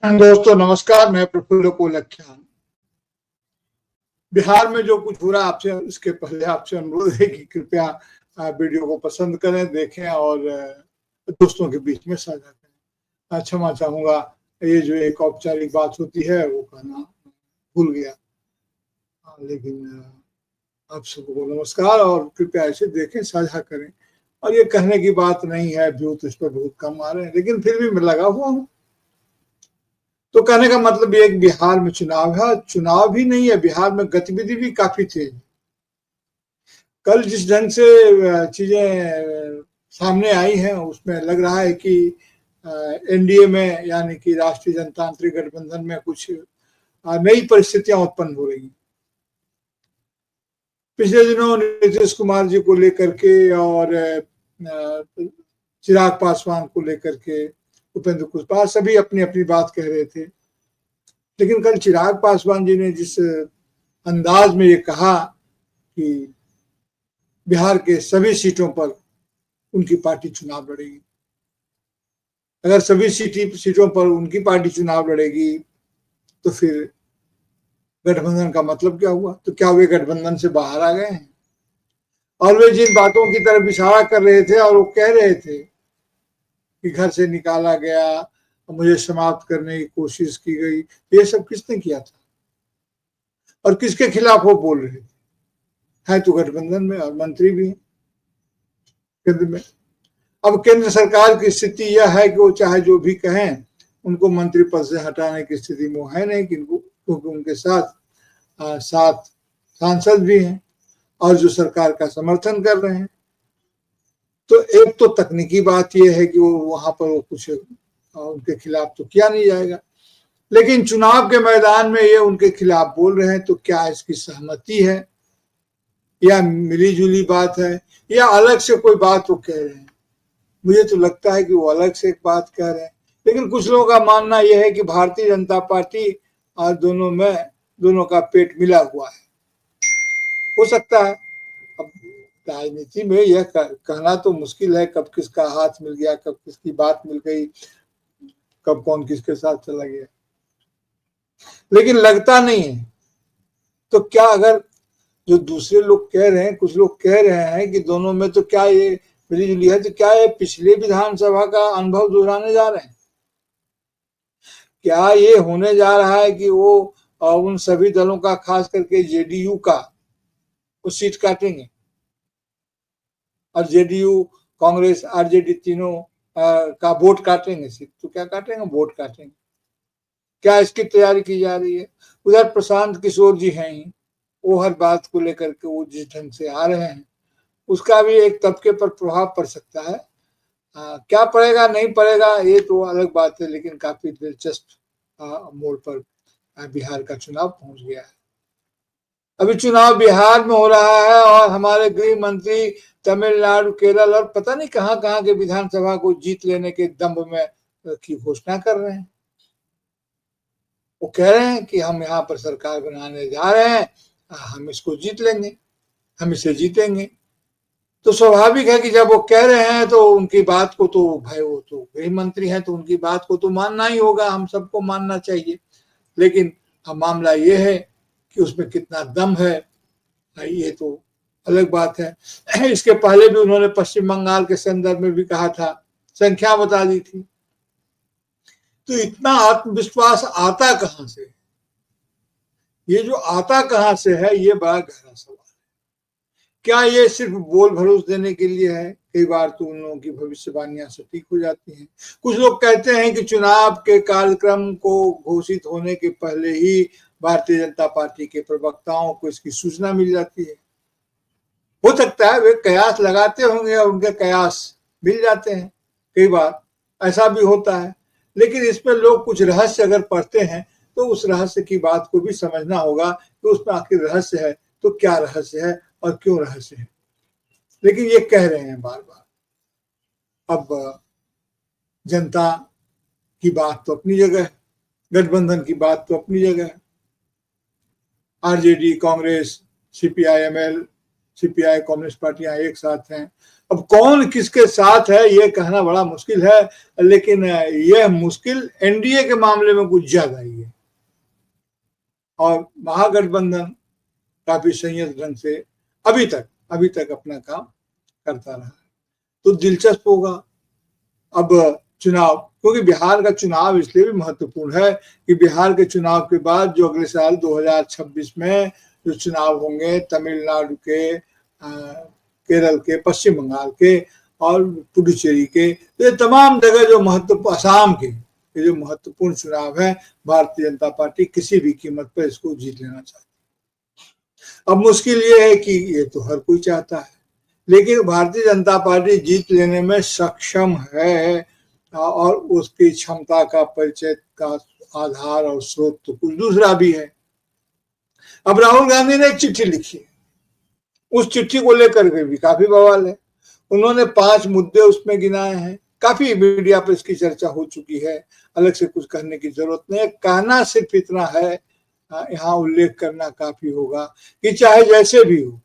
दोस्तों नमस्कार, मैं प्रफुल्ल कोलख्यान। बिहार में जो कुछ हो रहा है आपसे उसके पहले आपसे अनुरोध है कि कृपया वीडियो को पसंद करें, देखें और दोस्तों के बीच में साझा करें। क्षमा चाहूंगा, ये जो एक औपचारिक बात होती है वो कहना भूल गया। लेकिन आप सबको नमस्कार और कृपया इसे देखें, साझा करें। और ये कहने की बात नहीं है, व्यू तो इस पर बहुत कम आ रहे हैं, लेकिन फिर भी मैं लगा हुआ हूँ। तो कहने का मतलब ये कि बिहार में चुनाव है, चुनाव ही नहीं है, बिहार में गतिविधि भी काफी तेज। कल जिस ढंग से चीजें सामने आई हैं उसमें लग रहा है कि एनडीए में यानी कि राष्ट्रीय जनतांत्रिक गठबंधन में कुछ नई परिस्थितियां उत्पन्न हो रही हैं। पिछले दिनों नीतीश कुमार जी को लेकर के और चिराग पासवान को लेकर के उपेंद्र कुशवाहा सभी अपनी अपनी बात कह रहे थे, लेकिन कल चिराग पासवान जी ने जिस अंदाज में ये कहा कि बिहार के सभी सीटों पर उनकी पार्टी चुनाव लड़ेगी, अगर सभी सीटों पर उनकी पार्टी चुनाव लड़ेगी तो फिर गठबंधन का मतलब क्या हुआ? तो क्या वे गठबंधन से बाहर आ गए हैं? और वे जिन बातों की तरफ इशारा कर रहे थे और वो कह रहे थे कि घर से निकाला गया, मुझे समाप्त करने की कोशिश की गई, ये सब किसने किया था और किसके खिलाफ वो बोल रहे थे? है तो गठबंधन में और मंत्री भी केंद्र में। अब केंद्र सरकार की स्थिति यह है कि वो चाहे जो भी कहें, उनको मंत्री पद से हटाने की स्थिति में है नहीं, क्योंकि उनके साथ 7 सांसद भी हैं और जो सरकार का समर्थन कर रहे हैं। तो एक तो तकनीकी बात यह है कि वो वहां पर वो कुछ उनके खिलाफ तो किया नहीं जाएगा, लेकिन चुनाव के मैदान में ये उनके खिलाफ बोल रहे हैं, तो क्या इसकी सहमति है या मिली जुली बात है या अलग से कोई बात वो कह रहे हैं? मुझे तो लगता है कि वो अलग से एक बात कह रहे हैं, लेकिन कुछ लोगों का मानना यह है कि भारतीय जनता पार्टी और दोनों का पेट मिला हुआ है। हो सकता है, अब राजनीति में यह कहना तो मुश्किल है, कब किसका हाथ मिल गया, कब किसकी बात मिल गई, कब कौन किसके साथ चला गया, लेकिन लगता नहीं है। तो क्या अगर जो दूसरे लोग कह रहे हैं, कुछ लोग कह रहे हैं कि दोनों में तो क्या ये मिली जुली है, तो क्या ये पिछले विधानसभा का अनुभव दोहराने जा रहे हैं? क्या ये होने जा रहा है कि वो उन सभी दलों का, खास करके जेडीयू का, वो सीट काटेंगे और जेडीयू, कांग्रेस, आरजेडी तीनों का वोट काटेंगे? सीट तो क्या काटेंगे, वोट काटेंगे। क्या इसकी तैयारी की जा रही है? उधर प्रशांत किशोर जी हैं ही, वो हर बात को लेकर के वो जिस ढंग से आ रहे हैं उसका भी एक तबके पर प्रभाव पड़ सकता है। क्या पड़ेगा नहीं पड़ेगा ये तो अलग बात है, लेकिन काफी दिलचस्प मोड़ पर बिहार का चुनाव पहुंच गया है। अभी चुनाव बिहार में हो रहा है और हमारे गृह मंत्री तमिलनाडु, केरल और पता नहीं कहां कहां के विधानसभा को जीत लेने के दम्भ में की घोषणा कर रहे हैं। वो कह रहे हैं कि हम यहाँ पर सरकार बनाने जा रहे हैं, हम इसको जीत लेंगे, हम इसे जीतेंगे। तो स्वाभाविक है कि जब वो कह रहे हैं तो उनकी बात को तो भाई, वो तो गृह मंत्री हैं तो उनकी बात को तो मानना ही होगा, हम सबको मानना चाहिए। लेकिन अब मामला ये है कि उसमें कितना दम है, ये तो अलग बात है। इसके पहले भी उन्होंने पश्चिम बंगाल के संदर्भ में भी कहा था, संख्या बता दी थी। तो इतना आत्मविश्वास आता कहां से? ये जो आता कहां से है, ये बड़ा गहरा सवाल। क्या ये सिर्फ बोल भरोस देने के लिए है? कई बार तो उन लोगों की भविष्यवाणियां सटीक हो जाती हैं। कुछ लोग कहते हैं कि चुनाव के कार्यक्रम को घोषित होने के पहले ही भारतीय जनता पार्टी के प्रवक्ताओं को इसकी सूचना मिल जाती है। हो सकता है वे कयास लगाते होंगे और उनके कयास मिल जाते हैं, कई बार ऐसा भी होता है। लेकिन इसमें लोग कुछ रहस्य अगर पढ़ते हैं तो उस रहस्य की बात को भी समझना होगा कि उसमें आखिर रहस्य है तो क्या रहस्य है और क्यों रहस्य है। लेकिन ये कह रहे हैं बार बार। अब जनता की बात तो अपनी जगह है, गठबंधन की बात तो अपनी जगह है। RJD, Congress, CPI, ML, CPI, communist पार्टियां एक साथ हैं। अब कौन किसके साथ है ये कहना बड़ा मुश्किल है, लेकिन यह मुश्किल एनडीए के मामले में कुछ ज्यादा ही है। और महागठबंधन काफी संयत ढंग से अभी तक अपना काम करता रहा। तो दिलचस्प होगा अब चुनाव, क्योंकि बिहार का चुनाव इसलिए भी महत्वपूर्ण है कि बिहार के चुनाव के बाद जो अगले साल 2026 में जो चुनाव होंगे तमिलनाडु के, केरल के, पश्चिम बंगाल के और पुडुचेरी के, ये तमाम जगह जो महत्वपूर्ण, असम के, ये जो महत्वपूर्ण चुनाव है, भारतीय जनता पार्टी किसी भी कीमत पर इसको जीत लेना चाहती है। अब मुश्किल ये है कि ये तो हर कोई चाहता है, लेकिन भारतीय जनता पार्टी जीत लेने में सक्षम है और उसकी क्षमता का परिचय का आधार और स्रोत तो कुछ दूसरा भी है। अब राहुल गांधी ने एक चिट्ठी लिखी है, उस चिट्ठी को लेकर के भी काफी बवाल है। उन्होंने 5 मुद्दे उसमें गिनाए हैं, काफी मीडिया पर इसकी चर्चा हो चुकी है, अलग से कुछ कहने की जरूरत नहीं है। कहना सिर्फ इतना है, यहाँ उल्लेख करना काफी होगा कि चाहे जैसे भी हो,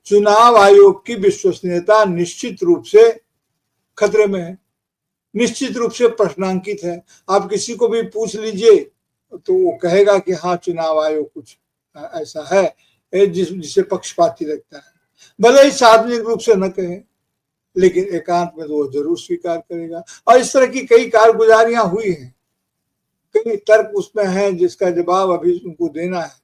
चुनाव आयोग की विश्वसनीयता निश्चित रूप से खतरे में है, निश्चित रूप से प्रश्नांकित है। आप किसी को भी पूछ लीजिए तो वो कहेगा कि हाँ, चुनाव आयोग कुछ ऐसा है जिसे पक्षपाती लगता है। भले ही सार्वजनिक रूप से न कहे, लेकिन एकांत में तो वो जरूर स्वीकार करेगा। और इस तरह की कई कारगुजारियां हुई हैं, कई तर्क उसमें हैं जिसका जवाब अभी उनको देना है।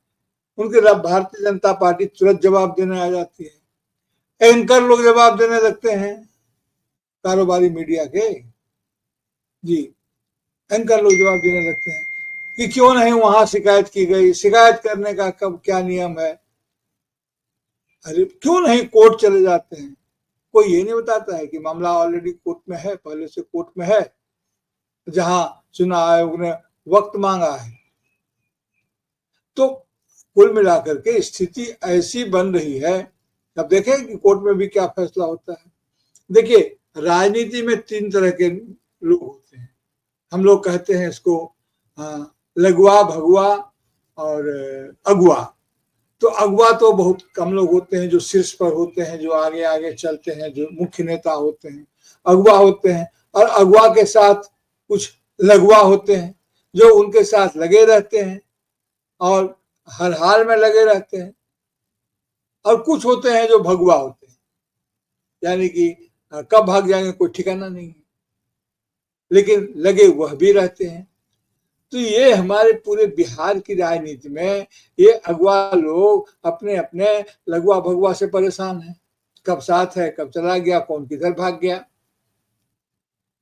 उनके भारतीय जनता पार्टी तुरंत जवाब देने आ जाती है। एंकर लोग जवाब देने लगते हैं, कारोबारी मीडिया के जी, एंकर लोग जवाब देने लगते हैं कि क्यों नहीं वहां शिकायत की गई, शिकायत करने का कब क्या नियम है, अरे क्यों नहीं कोर्ट चले जाते हैं। कोई ये नहीं बताता है कि मामला ऑलरेडी कोर्ट में है, पहले से कोर्ट में है, जहां चुनाव आयोग ने वक्त मांगा है। तो कुल मिलाकर के स्थिति ऐसी बन रही है, अब देखें कि कोर्ट में भी क्या फैसला होता है। देखिए, राजनीति में 3 तरह के लोग होते हैं। हम लोग कहते हैं इसको लघुआ, भगुआ और अगुआ। तो अगुआ तो बहुत कम लोग होते हैं, जो शीर्ष पर होते हैं, जो आगे आगे चलते हैं, जो मुख्य नेता होते हैं, अगुआ होते हैं। और अगुआ के साथ कुछ लघुआ होते हैं जो उनके साथ लगे रहते हैं और हर हाल में लगे रहते हैं। और कुछ होते हैं जो भगुआ होते हैं, यानी कि कब भाग जाएंगे कोई ठिकाना नहीं है, लेकिन लगे वह भी रहते हैं। तो ये हमारे पूरे बिहार की राजनीति में ये अगुआ लोग अपने अपने लघुआ भगुआ से परेशान हैं, कब साथ है, कब चला गया, कौन किधर भाग गया।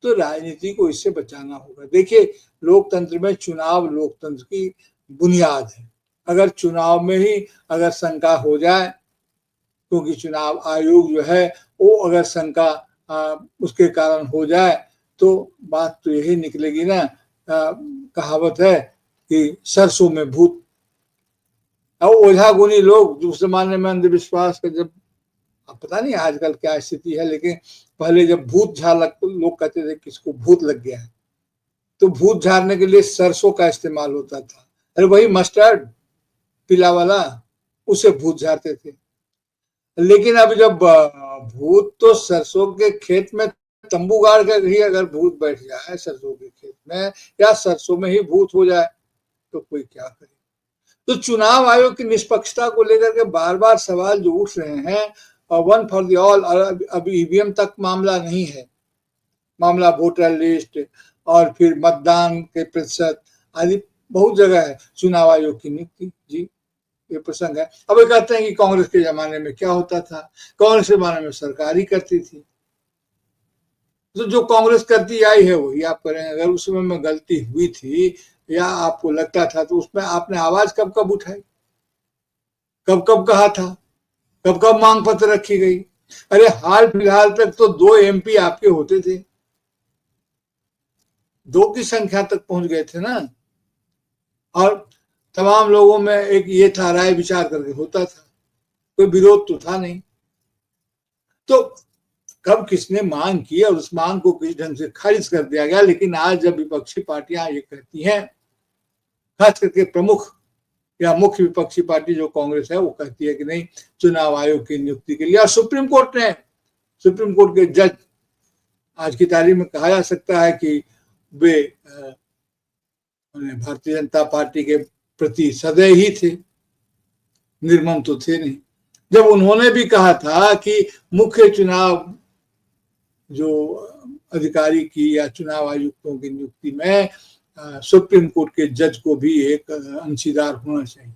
तो राजनीति को इससे बचाना होगा। देखिए, लोकतंत्र में चुनाव लोकतंत्र की बुनियाद है। अगर चुनाव में ही अगर शंका हो जाए, क्योंकि चुनाव आयोग जो है वो अगर शंका उसके कारण हो जाए, तो बात तो यही निकलेगी ना, कहावत है कि सरसों में भूत। और ओझा गुनी लोग जो जमाने में अंधविश्वास का, जब पता नहीं आजकल क्या स्थिति है, लेकिन पहले जब भूत झाड़ लोग कहते थे किसको भूत लग गया है, तो भूत झाड़ने के लिए सरसों का इस्तेमाल होता था। अरे वही मस्टर्ड पीला वाला, उसे भूत झाड़ते थे। लेकिन अब जब भूत तो सरसों के खेत में तंबू गाड़ कर ही अगर भूत बैठ जाए सरसों के खेत में, या सरसों में ही भूत हो जाए, तो कोई क्या करे। तो चुनाव आयोग की निष्पक्षता को लेकर के बार बार सवाल जो उठ रहे हैं, और वन फॉर द ऑल, अभी ईवीएम तक मामला नहीं है, मामला वोटर लिस्ट और फिर मतदान के प्रतिशत आदि बहुत जगह है चुनाव आयोग की नियुक्ति। जी, ये प्रसंग है। अब ये कहते हैं कि कांग्रेस के जमाने में क्या होता था, कांग्रेस के जमाने में सरकार ही करती थी। तो जो कांग्रेस करती आई है वही आप करें। अगर उस समय में गलती हुई थी या आपको लगता था, तो उसमें आपने आवाज कब कब उठाई, कब कब कहा था, कब कब मांग पत्र रखी गई। अरे हाल फिलहाल तक तो 2 एमपी आपके होते थे, 2 की संख्या तक पहुंच गए थे ना। और तमाम लोगों में एक ये था, राय विचार करके होता था, कोई विरोध तो था नहीं। तो कब किसने मांग की और उस मांग को किस ढंग से खारिज कर दिया गया। लेकिन आज जब विपक्षी पार्टियां ये कहती हैं, खास करके प्रमुख या मुख्य विपक्षी पार्टी जो कांग्रेस है, वो कहती है कि नहीं, चुनाव आयोग की नियुक्ति के लिए, और सुप्रीम कोर्ट ने सुप्रीम कोर्ट के जज आज की तारीख में कहा जा सकता है कि वे भारतीय जनता पार्टी के प्रति सदैव ही थे, निर्मम तो थे नहीं। जब उन्होंने भी कहा था कि मुख्य चुनाव जो अधिकारी की या चुनाव आयुक्तों की नियुक्ति में सुप्रीम कोर्ट के जज को भी एक अंशीदार होना चाहिए,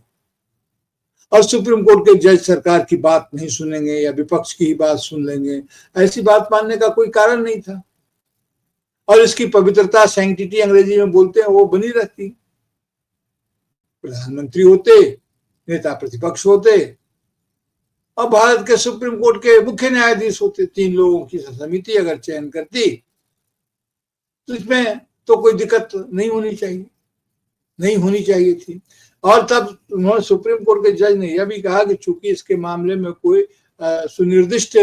और सुप्रीम कोर्ट के जज सरकार की बात नहीं सुनेंगे या विपक्ष की ही बात सुन लेंगे, ऐसी बात मानने का कोई कारण नहीं था। और इसकी पवित्रता, सैंक्टिटी अंग्रेजी में बोलते हैं, वो बनी रहती। प्रधानमंत्री होते, नेता प्रतिपक्ष होते, और भारत के सुप्रीम कोर्ट के मुख्य न्यायाधीश होते। 3 लोगों की समिति अगर चयन करती तो इसमें तो कोई दिक्कत नहीं होनी चाहिए थी। और तब उन्होंने, सुप्रीम कोर्ट के जज ने यह भी कहा कि चूंकि इसके मामले में कोई सुनिर्दिष्ट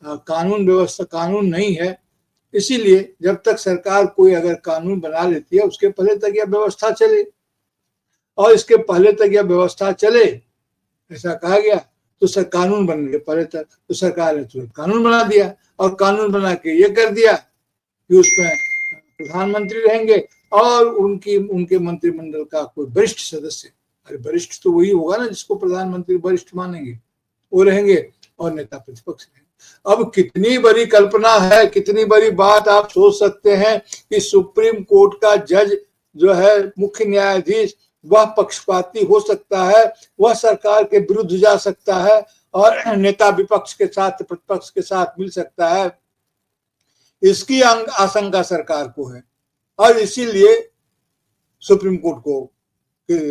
कानून नहीं है, इसीलिए जब तक सरकार कोई अगर कानून बना लेती है उसके पहले तक यह व्यवस्था चले, और इसके पहले तक यह व्यवस्था चले, ऐसा कहा गया। तो कानून बनने के पहले तक तो सरकार ने तुरंत कानून बना दिया, और कानून बना के ये कर दिया कि उसमें प्रधानमंत्री रहेंगे और उनके मंत्रिमंडल का कोई वरिष्ठ सदस्य, अरे वरिष्ठ तो वही होगा ना जिसको प्रधानमंत्री वरिष्ठ मानेंगे, वो रहेंगे, और नेता प्रतिपक्ष रहेंगे। अब कितनी बड़ी कल्पना है, कितनी बड़ी बात आप सोच सकते हैं कि सुप्रीम कोर्ट का जज जो है, मुख्य न्यायाधीश, वह पक्षपाती हो सकता है, वह सरकार के विरुद्ध जा सकता है, और नेता विपक्ष के साथ, प्रतिपक्ष के साथ मिल सकता है। इसकी आशंका सरकार को है, और इसीलिए सुप्रीम कोर्ट को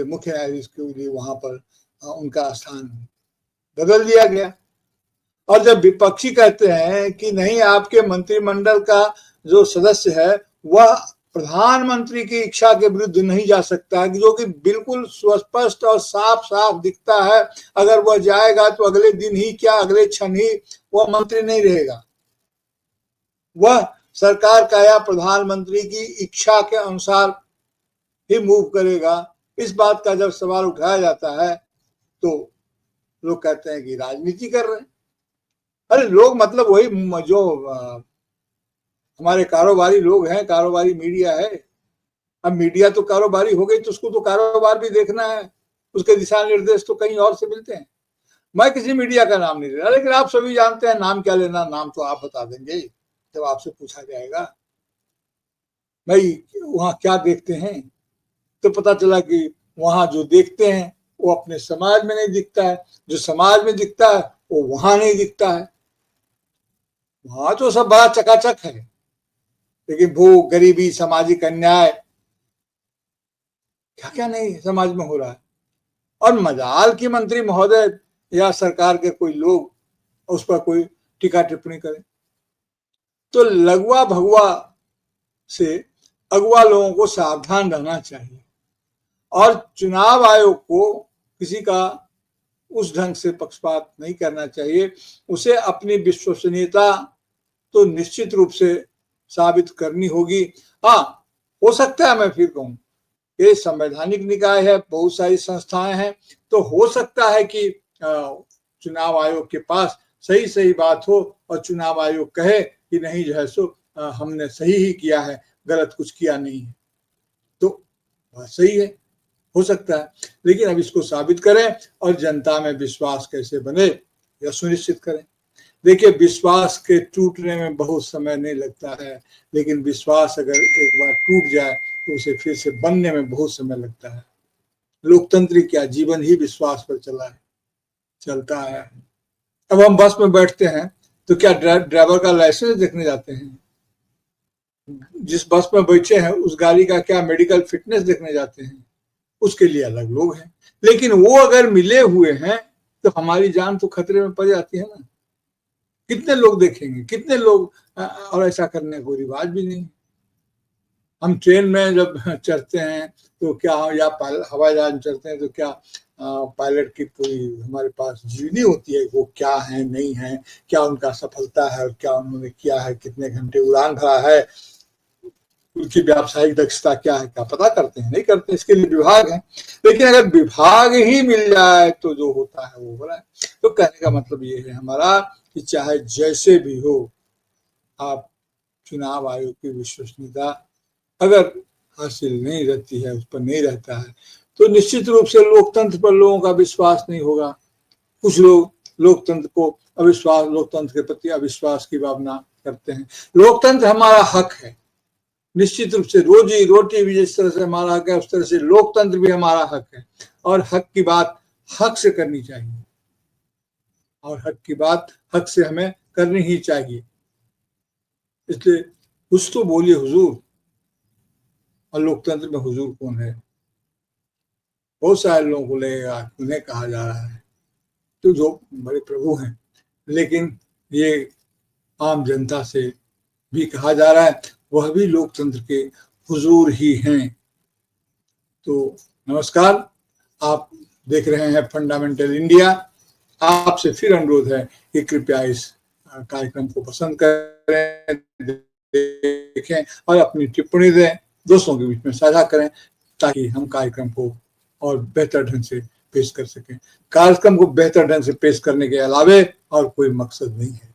मुख्य न्यायाधीश के लिए वहां पर उनका स्थान बदल दिया गया। और जब विपक्षी कहते हैं कि नहीं, आपके मंत्रिमंडल का जो सदस्य है वह प्रधानमंत्री की इच्छा के विरुद्ध नहीं जा सकता, जो कि बिल्कुल स्पष्ट और साफ साफ दिखता है, अगर वह जाएगा तो अगले दिन ही क्या, अगले क्षण ही वह मंत्री नहीं रहेगा, वह सरकार का या प्रधानमंत्री की इच्छा के अनुसार ही मूव करेगा। इस बात का जब सवाल उठाया जाता है तो लोग कहते हैं कि राजनीति कर रहे हैं। अरे लोग मतलब वही जो हमारे कारोबारी लोग हैं, कारोबारी मीडिया है। अब मीडिया तो कारोबारी हो गई तो उसको तो कारोबार भी देखना है, उसके दिशा निर्देश तो कहीं और से मिलते हैं। मैं किसी मीडिया का नाम नहीं ले रहा, लेकिन आप सभी जानते हैं, नाम क्या लेना, नाम तो आप बता देंगे जब आपसे पूछा जाएगा भाई वहां क्या देखते हैं, तो पता चला कि वहां जो देखते हैं वो अपने समाज में नहीं दिखता है, जो समाज में दिखता है वो वहां नहीं दिखता है। वहां तो सब बड़ा चकाचक है, लेकिन भूख, गरीबी, सामाजिक अन्याय, क्या क्या नहीं समाज में हो रहा है। और मजाल की मंत्री महोदय या सरकार के कोई लोग उस पर कोई टीका टिप्पणी करें। तो लगवा भगवा से अगवा लोगों को सावधान रहना चाहिए, और चुनाव आयोग को किसी का उस ढंग से पक्षपात नहीं करना चाहिए। उसे अपनी विश्वसनीयता तो निश्चित रूप से साबित करनी होगी। हाँ, हो सकता है, मैं फिर कहूं, ये संवैधानिक निकाय है, बहुत सारी संस्थाएं हैं, तो हो सकता है कि चुनाव आयोग के पास सही सही बात हो और चुनाव आयोग कहे कि नहीं जो है सो हमने सही ही किया है, गलत कुछ किया नहीं है, तो बात सही है, हो सकता है। लेकिन अब इसको साबित करें और जनता में विश्वास कैसे बने यह सुनिश्चित करें। देखिए, विश्वास के टूटने में बहुत समय नहीं लगता है, लेकिन विश्वास अगर एक बार टूट जाए तो उसे फिर से बनने में बहुत समय लगता है। लोकतंत्र क्या, जीवन ही विश्वास पर चलता है। अब हम बस में बैठते हैं तो क्या ड्राइवर का लाइसेंस देखने जाते हैं? जिस बस में बैठे हैं उस गाड़ी का क्या मेडिकल फिटनेस देखने जाते हैं? उसके लिए अलग लोग हैं। लेकिन वो अगर मिले हुए हैं तो हमारी जान तो खतरे में पड़ जाती है ना। कितने लोग देखेंगे, कितने लोग, और ऐसा करने को रिवाज भी नहीं। हम ट्रेन में जब चढ़ते हैं तो क्या, या हवाई जहाज में चढ़ते हैं तो क्या पायलट की पूरी हमारे पास जीवनी होती है, वो क्या है नहीं है, क्या उनका सफलता है और क्या उन्होंने किया है, कितने घंटे उड़ान भरा है, उनकी व्यावसायिक दक्षता क्या है, क्या पता करते हैं? नहीं करते, इसके लिए विभाग है। लेकिन अगर विभाग ही मिल जाए तो जो होता है वो हो रहा है। तो कहने का मतलब ये है हमारा कि चाहे जैसे भी हो, आप चुनाव आयोग की विश्वसनीयता अगर हासिल नहीं रहती है, उस पर नहीं रहता है, तो निश्चित रूप से लोकतंत्र पर लोगों का विश्वास नहीं होगा। कुछ लोग लोकतंत्र को अविश्वास, लोकतंत्र के प्रति अविश्वास की भावना करते हैं। लोकतंत्र हमारा हक है, निश्चित रूप से रोजी रोटी भी जिस तरह से हमारा हक है, उस तरह से लोकतंत्र भी हमारा हक है। और हक की बात हक से करनी चाहिए, और हक की बात हक से हमें करनी ही चाहिए। इसलिए कुछ तो बोलिए हुजूर, और लोकतंत्र में हुजूर कौन है? बहुत सारे लोगों को लगेगा, उन्हें कहा जा रहा है तो जो बड़े प्रभु हैं, लेकिन ये आम जनता से भी कहा जा रहा है, वह भी लोकतंत्र के हुजूर ही हैं। तो नमस्कार, आप देख रहे हैं फंडामेंटल इंडिया। आपसे फिर अनुरोध है कि कृपया इस कार्यक्रम को पसंद करें, देखें और अपनी टिप्पणी दें, दोस्तों के बीच में साझा करें, ताकि हम कार्यक्रम को और बेहतर ढंग से पेश कर सकें। कार्यक्रम को बेहतर ढंग से पेश करने के अलावे और कोई मकसद नहीं है।